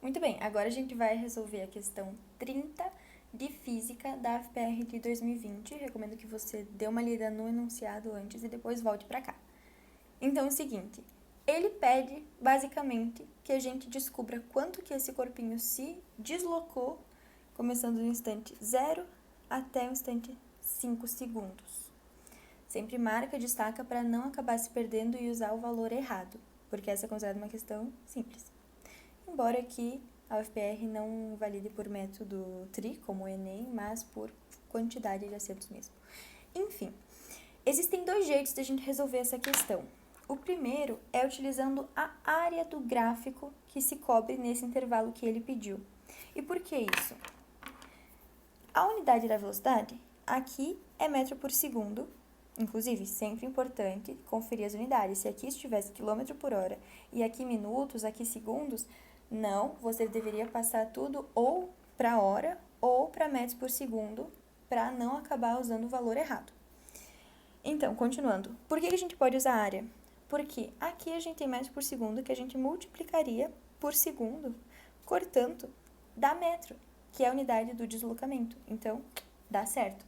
Muito bem, agora a gente vai resolver a questão 30 de Física da UFPR de 2020. Recomendo que você dê uma lida no enunciado antes e depois volte para cá. Então, é o seguinte, ele pede, basicamente, que a gente descubra quanto que esse corpinho se deslocou, começando no instante 0 até o instante 5 segundos. Sempre marca, destaca para não acabar se perdendo e usar o valor errado, porque essa é considerada uma questão simples. Embora que a UFPR não valide por método TRI, como o Enem, mas por quantidade de acertos mesmo. Enfim, existem dois jeitos de a gente resolver essa questão. O primeiro é utilizando a área do gráfico que se cobre nesse intervalo que ele pediu. E por que isso? A unidade da velocidade aqui é metro por segundo. Inclusive, sempre importante conferir as unidades. Se aqui estivesse quilômetro por hora e aqui minutos, aqui segundos, não, você deveria passar tudo ou para hora ou para metros por segundo, para não acabar usando o valor errado. Então, continuando, por que a gente pode usar área? Porque aqui a gente tem metros por segundo que a gente multiplicaria por segundo, portanto, dá metro, que é a unidade do deslocamento. Então, dá certo.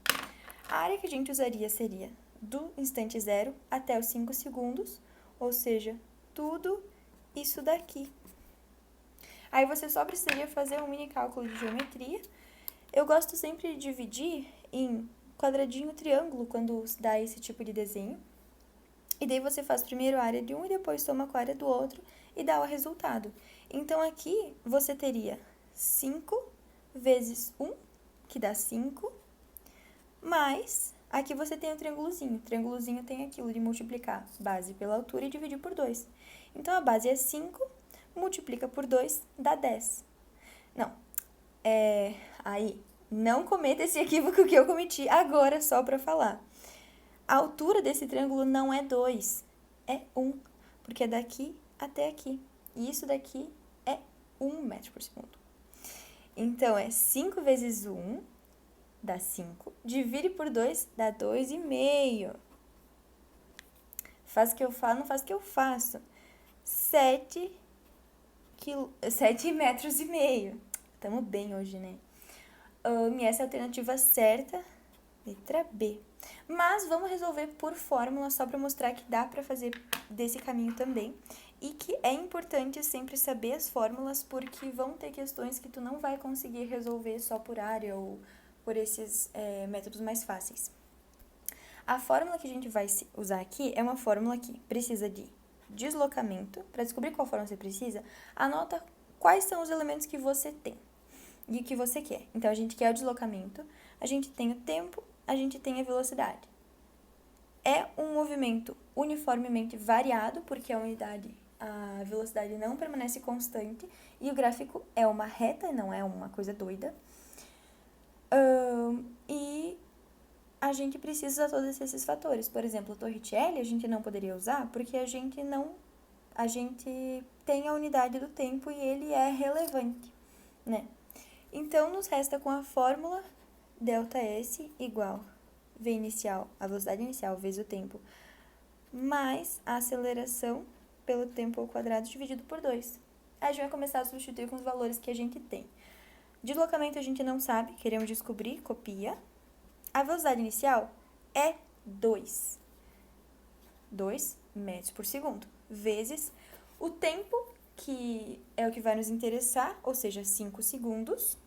A área que a gente usaria seria do instante 0 até os 5 segundos, ou seja, tudo isso daqui. Aí você só precisaria fazer um mini cálculo de geometria. Eu gosto sempre de dividir em quadradinho, triângulo, quando dá esse tipo de desenho. E daí você faz primeiro a área de um e depois soma com a área do outro e dá o resultado. Então, aqui você teria 5 vezes 1, que dá 5, mais aqui você tem o triângulozinho. O triângulozinho tem aquilo de multiplicar base pela altura e dividir por 2. Então, a base é 5, multiplica por 2, dá 10. Não, aí, não cometa esse equívoco que eu cometi agora só para falar. A altura desse triângulo não é 2, é 1, porque é daqui até aqui. E isso daqui é 1 metro por segundo. Então, é 5 vezes 1, dá 5. Divide por 2, dá 2,5. Faz o que eu falo, não faz o que eu faço. 7 metros e meio. Tamo bem hoje, né? E essa é a alternativa certa, letra B. Mas vamos resolver por fórmula, só para mostrar que dá para fazer desse caminho também. E que é importante sempre saber as fórmulas, porque vão ter questões que tu não vai conseguir resolver só por área ou por esses métodos mais fáceis. A fórmula que a gente vai usar aqui é uma fórmula que precisa de deslocamento. Para descobrir qual fórmula você precisa, anota quais são os elementos que você tem e o que você quer. Então, a gente quer o deslocamento, a gente tem o tempo, a gente tem a velocidade. É um movimento uniformemente variado, porque a velocidade não permanece constante, e o gráfico é uma reta, não é uma coisa doida. E a gente precisa de todos esses fatores. Por exemplo, o Torricelli a gente não poderia usar, porque a gente tem a unidade do tempo e ele é relevante, né? Então, nos resta com a fórmula ΔS igual V inicial, a velocidade inicial, vezes o tempo, mais a aceleração pelo tempo ao quadrado dividido por 2. Aí a gente vai começar a substituir com os valores que a gente tem. Deslocamento a gente não sabe, queremos descobrir, copia. A velocidade inicial é 2 metros por segundo, vezes o tempo, que é o que vai nos interessar, ou seja, 5 segundos,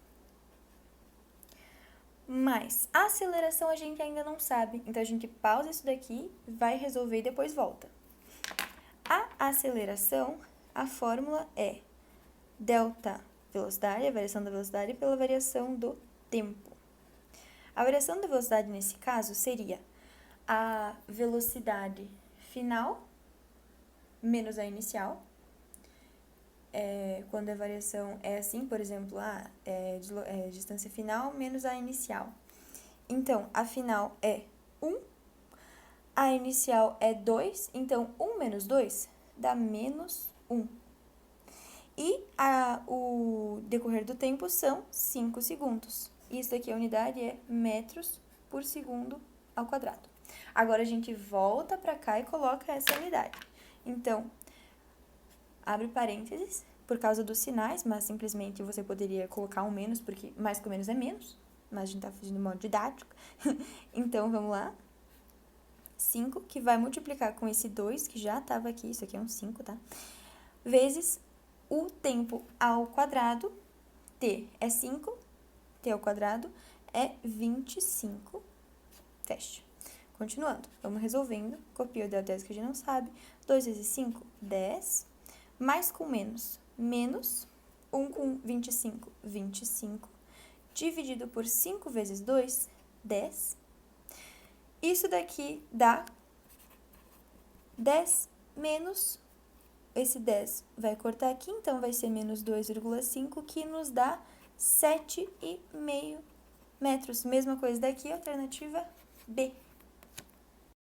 mas a aceleração a gente ainda não sabe, então a gente pausa isso daqui, vai resolver e depois volta. A aceleração, a fórmula é delta velocidade, a variação da velocidade pela variação do tempo. A variação da velocidade nesse caso seria a velocidade final menos a inicial. Quando a variação é assim, por exemplo, distância final menos a inicial. Então, a final é 1, a inicial é 2, então 1 menos 2 dá menos 1. E o decorrer do tempo são 5 segundos. Isso aqui, a unidade é metros por segundo ao quadrado. Agora, a gente volta para cá e coloca essa unidade. Então, abre parênteses, por causa dos sinais, mas simplesmente você poderia colocar um menos, porque mais com menos é menos, mas a gente tá fazendo modo didático. Então, vamos lá. 5, que vai multiplicar com esse 2, que já estava aqui, isso aqui é um 5, tá? Vezes o tempo ao quadrado, t é 5, t ao quadrado é 25. Fecha. Continuando, vamos resolvendo. Copia o del 10 que a gente não sabe. 2 vezes 5, 10. Mais com menos, menos. 1 com 25, 25. Dividido por 5 vezes 2, 10. Isso daqui dá 10 menos, esse 10 vai cortar aqui, então vai ser menos 2,5, que nos dá 7,5 metros. Mesma coisa daqui, alternativa B.